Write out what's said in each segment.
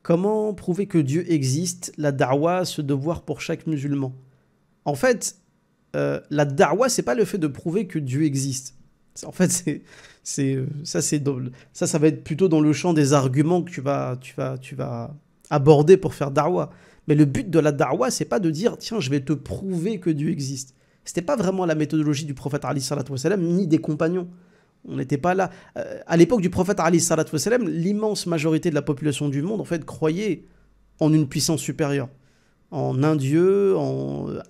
Comment prouver que Dieu existe? La da'wa, ce devoir pour chaque musulman. En fait, la da'wa, c'est pas le fait de prouver que Dieu existe. En fait, ça va être plutôt dans le champ des arguments que tu vas aborder pour faire da'wa. Mais le but de la da'wa, c'est pas de dire tiens, je vais te prouver que Dieu existe. C'était pas vraiment la méthodologie du prophète alayhi salatu wassalam, ni des compagnons. On n'était pas là. À l'époque du prophète alayhi salatu wassalam, l'immense majorité de la population du monde en fait croyait en une puissance supérieure, en un dieu,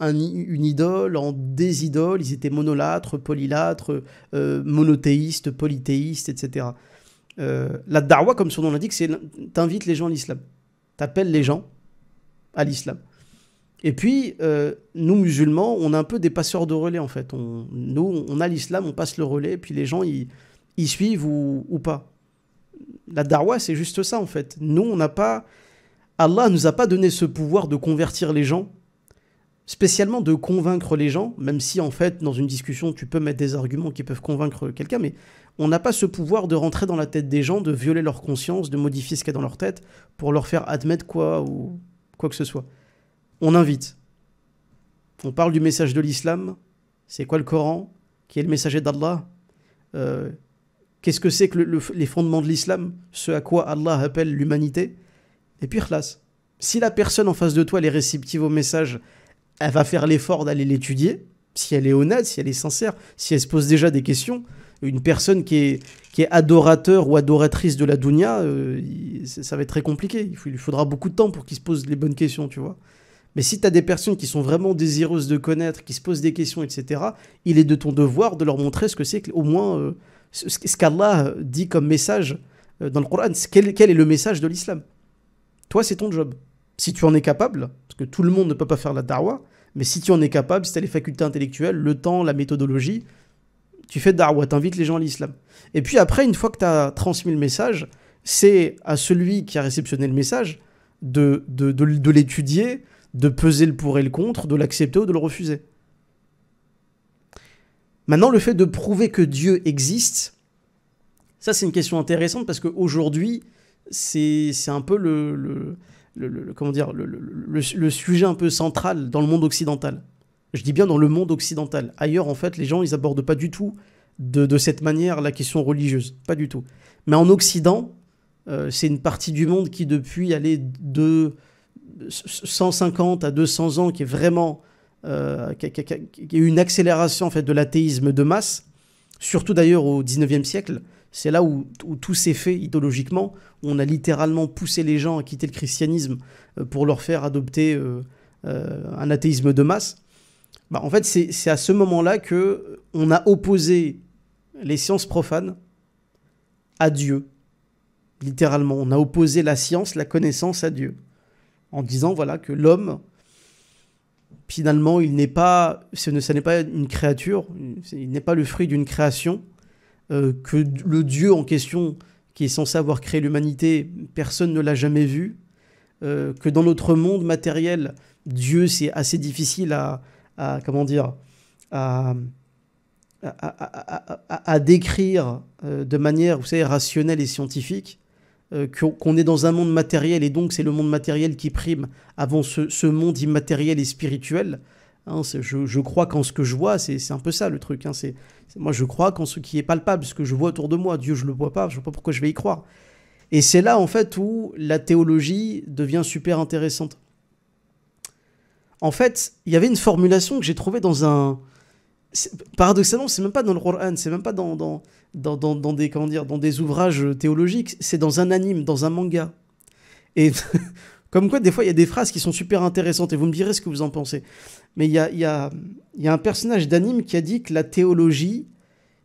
une idole, en des idoles. Ils étaient monolâtres, polylâtres, monothéistes, polythéistes, etc. La da'wa, comme son nom l'indique, c'est t'invites les gens à l'islam. T'appelles les gens à l'islam. Et puis, nous musulmans, on est un peu des passeurs de relais en fait. Nous, on a l'islam, on passe le relais, et puis les gens, ils suivent ou pas. La da'wa, c'est juste ça en fait. Nous, on n'a pas... Allah nous a pas donné ce pouvoir de convertir les gens, spécialement de convaincre les gens, même si en fait, dans une discussion, tu peux mettre des arguments qui peuvent convaincre quelqu'un, mais on n'a pas ce pouvoir de rentrer dans la tête des gens, de violer leur conscience, de modifier ce qu'il y a dans leur tête pour leur faire admettre quoi ou quoi que ce soit. On invite. On parle du message de l'islam. C'est quoi le Coran? Qui est le messager d'Allah? Qu'est-ce que c'est que les fondements de l'islam? Ce à quoi Allah appelle l'humanité? Et puis khlas. Si la personne en face de toi elle est réceptive au message, elle va faire l'effort d'aller l'étudier. Si elle est honnête, si elle est sincère, si elle se pose déjà des questions. Une personne qui est adorateur ou adoratrice de la dunya, ça va être très compliqué. Il lui faudra beaucoup de temps pour qu'il se pose les bonnes questions, tu vois. Mais si tu as des personnes qui sont vraiment désireuses de connaître, qui se posent des questions, etc., il est de ton devoir de leur montrer ce que c'est, au moins ce qu'Allah dit comme message dans le Coran. Quel est le message de l'islam? Toi, c'est ton job. Si tu en es capable, parce que tout le monde ne peut pas faire la da'wa, mais si tu en es capable, si tu as les facultés intellectuelles, le temps, la méthodologie, tu fais da'wa, t'invites les gens à l'islam. Et puis après, une fois que tu as transmis le message, c'est à celui qui a réceptionné le message de l'étudier, de peser le pour et le contre, de l'accepter ou de le refuser. Maintenant, le fait de prouver que Dieu existe, ça c'est une question intéressante parce qu'aujourd'hui, c'est un peu le sujet un peu central dans le monde occidental. Je dis bien dans le monde occidental. Ailleurs, en fait, les gens, ils abordent pas du tout de cette manière la question religieuse. Pas du tout. Mais en Occident, c'est une partie du monde qui, depuis, de 150 à 200 ans, qui est vraiment... qui a eu une accélération, en fait, de l'athéisme de masse, surtout d'ailleurs au 19e siècle. C'est là où tout s'est fait idéologiquement. On a littéralement poussé les gens à quitter le christianisme pour leur faire adopter un athéisme de masse. Bah, en fait, c'est à ce moment-là qu'on a opposé les sciences profanes à Dieu. Littéralement, on a opposé la science, la connaissance à Dieu. En disant voilà, que l'homme, finalement, ce n'est pas une créature, il n'est pas le fruit d'une création, que le Dieu en question, qui est censé avoir créé l'humanité, personne ne l'a jamais vu, que dans notre monde matériel, Dieu, c'est assez difficile à décrire de manière, vous savez, rationnelle et scientifique, qu'on est dans un monde matériel et donc c'est le monde matériel qui prime avant ce monde immatériel et spirituel. Hein, je crois qu'en ce que je vois, c'est un peu ça le truc. Hein, moi je crois qu'en ce qui est palpable, ce que je vois autour de moi. Dieu je le vois pas, je ne sais pas pourquoi je vais y croire. Et c'est là en fait où la théologie devient super intéressante. En fait, il y avait une formulation que j'ai trouvée dans un... Paradoxalement, c'est même pas dans le Coran, c'est même pas dans des ouvrages théologiques, c'est dans un anime, dans un manga. Et comme quoi, des fois, il y a des phrases qui sont super intéressantes, et vous me direz ce que vous en pensez. Mais il y a un personnage d'anime qui a dit que la théologie,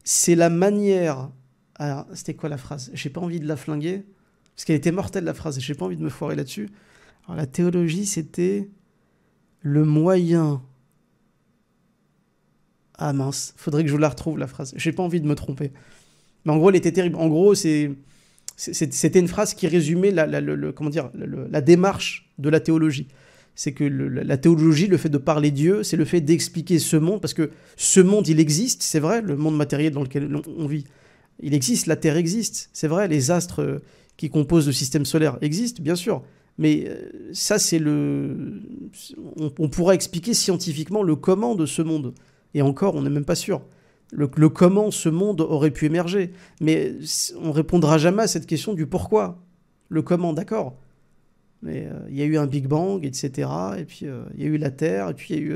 c'est la manière... Alors, c'était quoi la phrase? J'ai pas envie de la flinguer, parce qu'elle était mortelle, la phrase, et j'ai pas envie de me foirer là-dessus. Alors, la théologie, c'était le moyen... Ah mince, faudrait que je vous la retrouve, la phrase. J'ai pas envie de me tromper. Mais en gros, elle était terrible. En gros, c'était une phrase qui résumait la démarche de la théologie. c'est que la théologie, le fait de parler Dieu, c'est le fait d'expliquer ce monde, parce que ce monde, il existe, c'est vrai, le monde matériel dans lequel on vit, il existe, la Terre existe, c'est vrai, les astres qui composent le système solaire existent, bien sûr, mais ça, c'est on pourra expliquer scientifiquement le comment de ce monde, et encore, on n'est même pas sûr. Le comment ce monde aurait pu émerger, mais on ne répondra jamais à cette question du pourquoi. Le comment, d'accord. Mais il y a eu un Big Bang, etc. Et puis il y a eu la Terre, et puis il y a eu,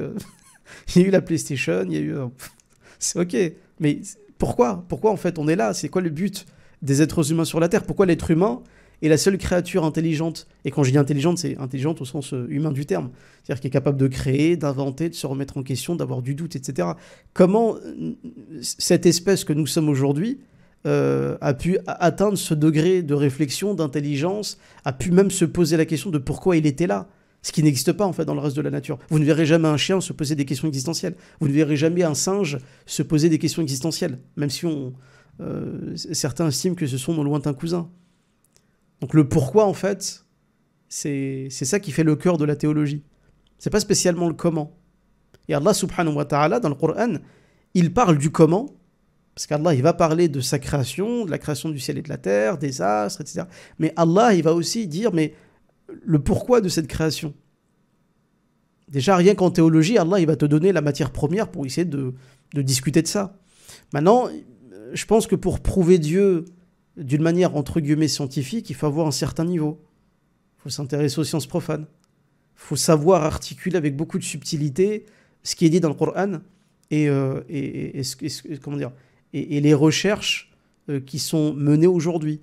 il y a eu la PlayStation, il y a eu... c'est ok, mais pourquoi? Pourquoi en fait on est là? C'est quoi le but des êtres humains sur la Terre? Pourquoi l'être humain est la seule créature intelligente? Et quand je dis intelligente, c'est intelligente au sens humain du terme. C'est-à-dire qui est capable de créer, d'inventer, de se remettre en question, d'avoir du doute, etc. Comment cette espèce que nous sommes aujourd'hui a pu atteindre ce degré de réflexion, d'intelligence, a pu même se poser la question de pourquoi il était là, ce qui n'existe pas en fait dans le reste de la nature. Vous ne verrez jamais un chien se poser des questions existentielles. Vous ne verrez jamais un singe se poser des questions existentielles, même si certains estiment que ce sont nos lointains cousins. Donc le pourquoi en fait, c'est ça qui fait le cœur de la théologie. C'est pas spécialement le comment. Et Allah subhanahu wa ta'ala dans le Coran, il parle du comment. Parce qu'Allah, il va parler de sa création, de la création du ciel et de la terre, des astres, etc. Mais Allah, il va aussi dire, mais le pourquoi de cette création. Déjà, rien qu'en théologie, Allah, il va te donner la matière première pour essayer de discuter de ça. Maintenant, je pense que pour prouver Dieu d'une manière, entre guillemets, scientifique, il faut avoir un certain niveau. Il faut s'intéresser aux sciences profanes. Il faut savoir articuler avec beaucoup de subtilité ce qui est dit dans le Coran et comment dire, et les recherches qui sont menées aujourd'hui.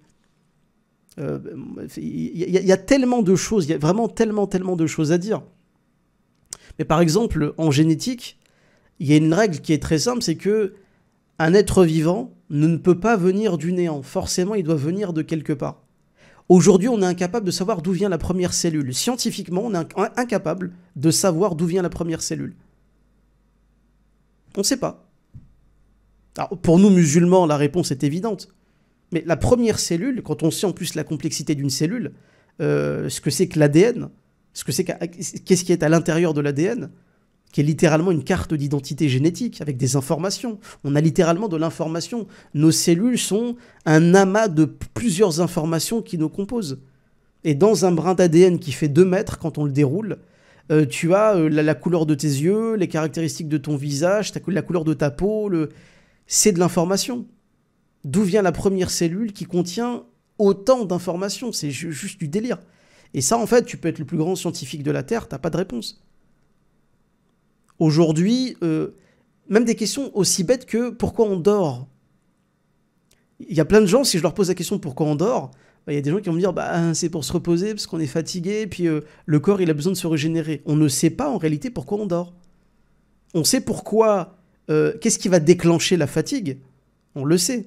Il y a tellement de choses, il y a vraiment tellement de choses à dire. Mais par exemple, en génétique, il y a une règle qui est très simple, c'est que un être vivant ne peut pas venir du néant. Forcément, il doit venir de quelque part. Aujourd'hui, on est incapable de savoir d'où vient la première cellule. Scientifiquement, on est incapable de savoir d'où vient la première cellule. On ne sait pas. Alors, pour nous musulmans, la réponse est évidente. Mais la première cellule, quand on sait en plus la complexité d'une cellule, ce que c'est que l'ADN, qu'est-ce qui est à l'intérieur de l'ADN, qui est littéralement une carte d'identité génétique avec des informations. On a littéralement de l'information. Nos cellules sont un amas de plusieurs informations qui nous composent. Et dans un brin d'ADN qui fait 2 mètres, quand on le déroule, tu as la couleur de tes yeux, les caractéristiques de ton visage, la couleur de ta peau, c'est de l'information. D'où vient la première cellule qui contient autant d'informations? C'est juste du délire. Et ça, en fait, tu peux être le plus grand scientifique de la Terre, t'as pas de réponse. Aujourd'hui, même des questions aussi bêtes que pourquoi on dort. Il y a plein de gens, si je leur pose la question pourquoi on dort, il y a des gens qui vont me dire c'est pour se reposer, parce qu'on est fatigué, puis le corps il a besoin de se régénérer. On ne sait pas en réalité pourquoi on dort. On sait pourquoi, qu'est-ce qui va déclencher la fatigue, on le sait.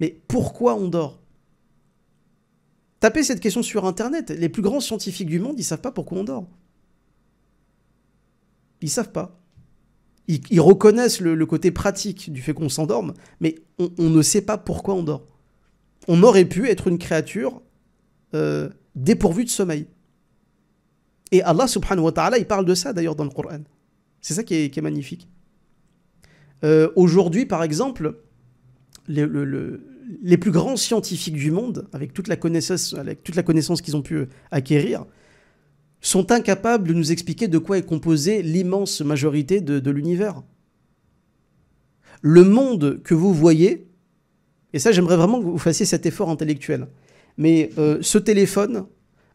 Mais pourquoi on dort? Tapez cette question sur Internet. Les plus grands scientifiques du monde, ils ne savent pas pourquoi on dort. Ils ne savent pas. Ils reconnaissent le côté pratique du fait qu'on s'endorme, mais on ne sait pas pourquoi on dort. On aurait pu être une créature dépourvue de sommeil. Et Allah subhanahu wa ta'ala, il parle de ça d'ailleurs dans le Coran. C'est ça qui est magnifique. Aujourd'hui, par exemple, les plus grands scientifiques du monde, avec toute la connaissance qu'ils ont pu acquérir, sont incapables de nous expliquer de quoi est composée l'immense majorité de l'univers. Le monde que vous voyez, et ça j'aimerais vraiment que vous fassiez cet effort intellectuel, mais ce téléphone,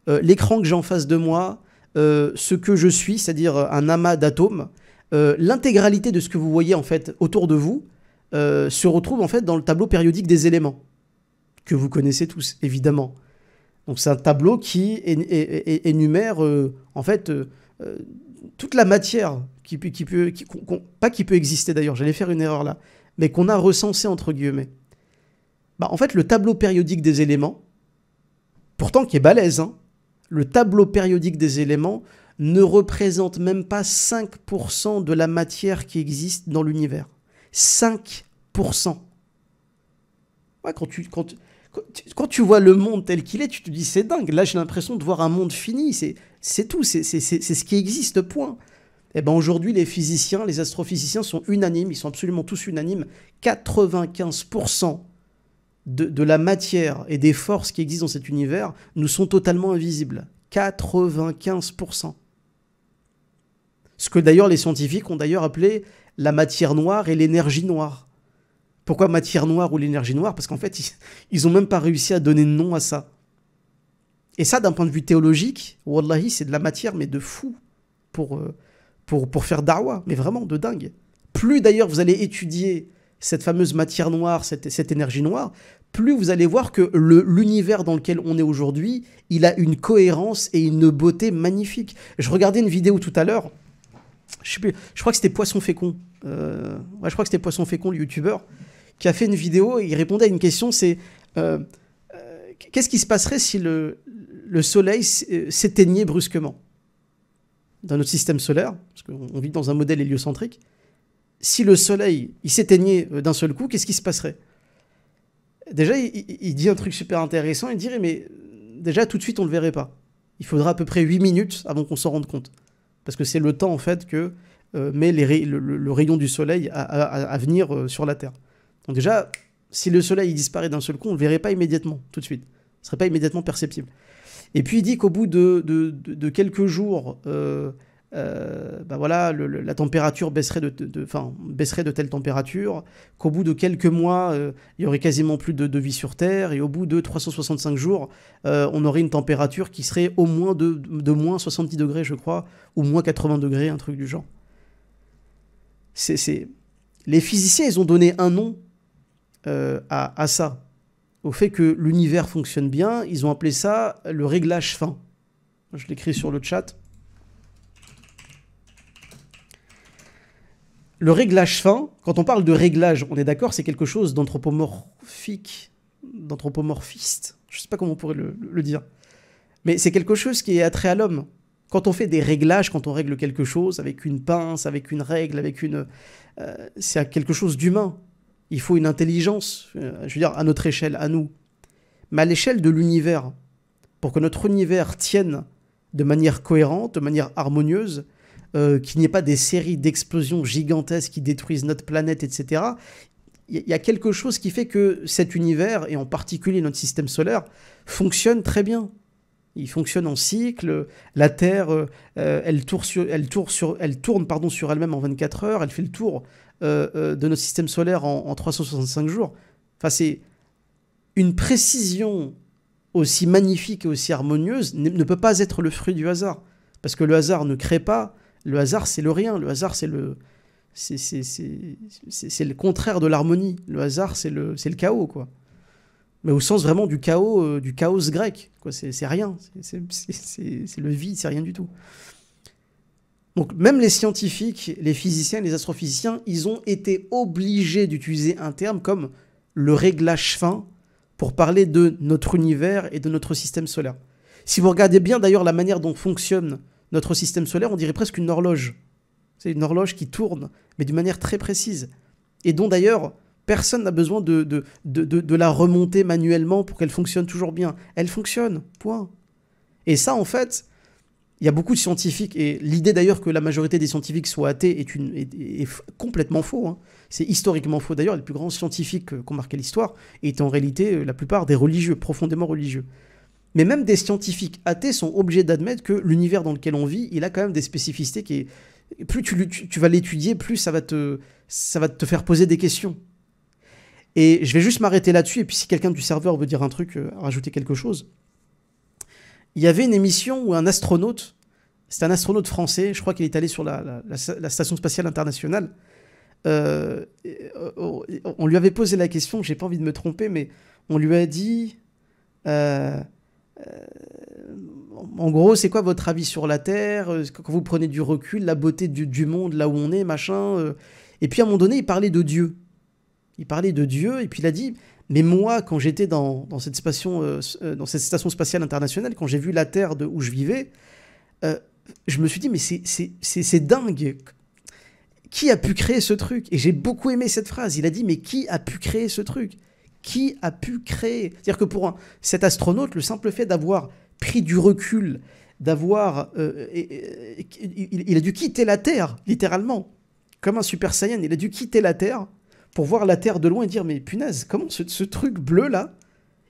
l'écran que j'ai en face de moi, ce que je suis, c'est-à-dire un amas d'atomes, l'intégralité de ce que vous voyez en fait autour de vous se retrouve en fait dans le tableau périodique des éléments, que vous connaissez tous, évidemment. Donc c'est un tableau qui énumère en fait toute la matière pas qui peut exister d'ailleurs, j'allais faire une erreur là, mais qu'on a recensé entre guillemets. En fait, le tableau périodique des éléments, pourtant qui est balèze, hein, le tableau périodique des éléments ne représente même pas 5% de la matière qui existe dans l'univers. 5%. Ouais, Quand tu vois le monde tel qu'il est, tu te dis c'est dingue. Là, j'ai l'impression de voir un monde fini. C'est tout. C'est ce qui existe, point. Et ben aujourd'hui, les physiciens, les astrophysiciens sont unanimes. Ils sont absolument tous unanimes. 95% de la matière et des forces qui existent dans cet univers nous sont totalement invisibles. 95%. Ce que d'ailleurs les scientifiques ont d'ailleurs appelé la matière noire et l'énergie noire. Pourquoi matière noire ou l'énergie noire? Parce qu'en fait, ils n'ont même pas réussi à donner de nom à ça. Et ça, d'un point de vue théologique, wallahi, c'est de la matière, mais de fou, pour faire da'wah, mais vraiment de dingue. Plus d'ailleurs vous allez étudier cette fameuse matière noire, cette énergie noire, plus vous allez voir que l'univers dans lequel on est aujourd'hui, il a une cohérence et une beauté magnifique. Je regardais une vidéo tout à l'heure, je crois que c'était Poisson Fécond, je crois que c'était Poisson Fécond, le youtubeur, qui a fait une vidéo et il répondait à une question, c'est qu'est-ce qui se passerait si le soleil s'éteignait brusquement dans notre système solaire, parce qu'on vit dans un modèle héliocentrique. Si le soleil il s'éteignait d'un seul coup, qu'est-ce qui se passerait? Déjà, il dit un truc super intéressant, il dirait, mais déjà tout de suite on ne le verrait pas. Il faudra à peu près 8 minutes avant qu'on s'en rende compte. Parce que c'est le temps en fait que met le rayon du soleil à venir sur la Terre. Donc déjà, si le soleil il disparaît d'un seul coup, on ne le verrait pas immédiatement, tout de suite. Ce ne serait pas immédiatement perceptible. Et puis il dit qu'au bout de quelques jours, bah voilà, la température baisserait baisserait de telle température, qu'au bout de quelques mois, il y aurait quasiment plus de vie sur Terre, et au bout de 365 jours, on aurait une température qui serait au moins de moins 70 degrés, je crois, ou moins 80 degrés, un truc du genre. Les physiciens, ils ont donné un nom à ça. Au fait que l'univers fonctionne bien, ils ont appelé ça le réglage fin. Je l'écris sur le chat. Le réglage fin, quand on parle de réglage, on est d'accord, c'est quelque chose d'anthropomorphique, d'anthropomorphiste. Je ne sais pas comment on pourrait le dire. Mais c'est quelque chose qui est attrait à l'homme. Quand on fait des réglages, quand on règle quelque chose avec une pince, avec une règle, c'est quelque chose d'humain. Il faut une intelligence, je veux dire, à notre échelle, à nous. Mais à l'échelle de l'univers, pour que notre univers tienne de manière cohérente, de manière harmonieuse, qu'il n'y ait pas des séries d'explosions gigantesques qui détruisent notre planète, etc., il y a quelque chose qui fait que cet univers, et en particulier notre système solaire, fonctionne très bien. Il fonctionne en cycle, la Terre, elle tourne sur elle-même en 24 heures, elle fait le tour de notre système solaire en 365 jours. Enfin, c'est une précision aussi magnifique et aussi harmonieuse ne peut pas être le fruit du hasard. Parce que le hasard ne crée pas, le hasard c'est le rien, le hasard c'est le contraire de l'harmonie. Le hasard c'est le chaos, quoi. Mais au sens vraiment du chaos grec, quoi. C'est rien, c'est le vide, c'est rien du tout. Donc même les scientifiques, les physiciens, les astrophysiciens, ils ont été obligés d'utiliser un terme comme le réglage fin pour parler de notre univers et de notre système solaire. Si vous regardez bien d'ailleurs la manière dont fonctionne notre système solaire, on dirait presque une horloge. C'est une horloge qui tourne, mais d'une manière très précise. Et dont d'ailleurs, personne n'a besoin de la remonter manuellement pour qu'elle fonctionne toujours bien. Elle fonctionne, point. Et ça, en fait, il y a beaucoup de scientifiques, et l'idée d'ailleurs que la majorité des scientifiques soient athées est complètement faux. Hein. C'est historiquement faux. D'ailleurs, les plus grands scientifiques qui ont marqué l'histoire étaient en réalité la plupart des religieux, profondément religieux. Mais même des scientifiques athées sont obligés d'admettre que l'univers dans lequel on vit, il a quand même des spécificités qui... Plus tu vas l'étudier, plus ça va te faire poser des questions. Et je vais juste m'arrêter là-dessus, et puis si quelqu'un du serveur veut dire un truc, rajouter quelque chose. Il y avait une émission où un astronaute, c'était un astronaute français, je crois qu'il est allé sur la Station Spatiale Internationale, on lui avait posé la question, j'ai pas envie de me tromper, mais on lui a dit... en gros, c'est quoi votre avis sur la Terre, quand vous prenez du recul, la beauté du monde, là où on est, machin. Et puis à un moment donné, il parlait de Dieu. Il parlait de Dieu, et puis il a dit, mais moi, quand j'étais dans cette station spatiale internationale, quand j'ai vu la Terre de où je vivais, je me suis dit, mais c'est dingue. Qui a pu créer ce truc? Et j'ai beaucoup aimé cette phrase. Il a dit, mais qui a pu créer ce truc? Qui a pu créer? C'est-à-dire que pour cet astronaute, le simple fait d'avoir pris du recul, d'avoir... il a dû quitter la Terre, littéralement, comme un Super Saiyan. Il a dû quitter la Terre pour voir la Terre de loin et dire, mais punaise, comment ce truc bleu-là,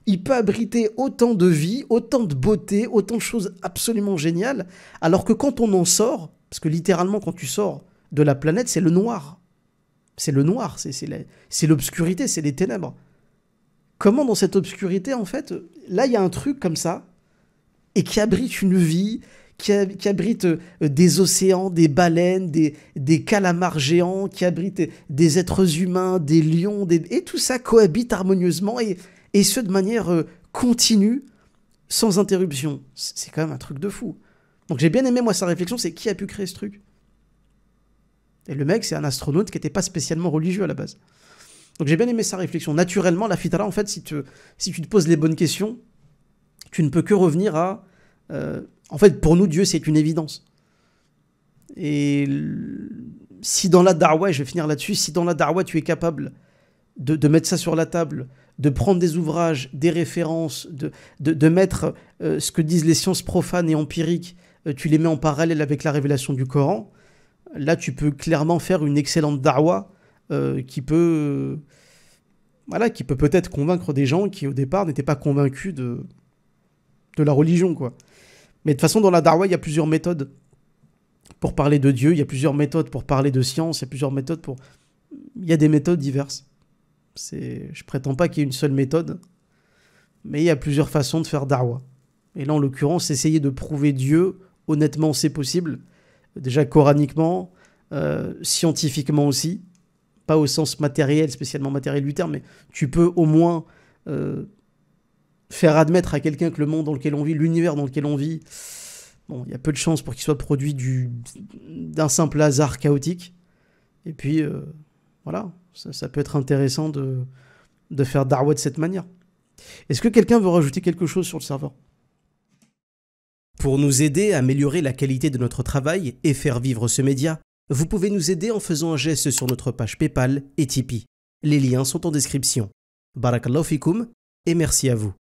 il peut abriter autant de vie, autant de beauté, autant de choses absolument géniales, alors que quand on en sort, parce que littéralement, quand tu sors de la planète, c'est le noir. C'est le noir, c'est l'obscurité, c'est les ténèbres. Comment dans cette obscurité, en fait, là, il y a un truc comme ça, et qui abrite une vie, qui abrite des océans, des baleines, des calamars géants, qui abrite des êtres humains, des lions, et tout ça cohabite harmonieusement, et ce de manière continue, sans interruption. C'est quand même un truc de fou. Donc j'ai bien aimé, moi, sa réflexion, c'est qui a pu créer ce truc? Et le mec, c'est un astronaute qui n'était pas spécialement religieux à la base. Donc j'ai bien aimé sa réflexion. Naturellement, la fitara, en fait, si tu te poses les bonnes questions, tu ne peux que revenir à... en fait, pour nous, Dieu, c'est une évidence. Et si dans la darwa, et je vais finir là-dessus, si dans la darwa, tu es capable de mettre ça sur la table, de prendre des ouvrages, des références, de mettre ce que disent les sciences profanes et empiriques, tu les mets en parallèle avec la révélation du Coran, là, tu peux clairement faire une excellente darwa qui peut peut-être convaincre des gens qui, au départ, n'étaient pas convaincus de la religion, quoi. Mais de toute façon, dans la darwa, il y a plusieurs méthodes pour parler de Dieu, il y a plusieurs méthodes pour parler de science, il y a plusieurs méthodes pour... Il y a des méthodes diverses. Je prétends pas qu'il y ait une seule méthode, mais il y a plusieurs façons de faire darwa. Et là, en l'occurrence, essayer de prouver Dieu, honnêtement, c'est possible. Déjà coraniquement, scientifiquement aussi, pas au sens matériel, spécialement matériel du terme, mais tu peux au moins faire admettre à quelqu'un que le monde dans lequel on vit, l'univers dans lequel on vit, bon, il y a peu de chances pour qu'il soit produit d'un simple hasard chaotique. Et puis, voilà, ça peut être intéressant de faire darwa de cette manière. Est-ce que quelqu'un veut rajouter quelque chose sur le serveur? Pour nous aider à améliorer la qualité de notre travail et faire vivre ce média, vous pouvez nous aider en faisant un geste sur notre page PayPal et Tipeee. Les liens sont en description. Barakallahu fikoum et merci à vous.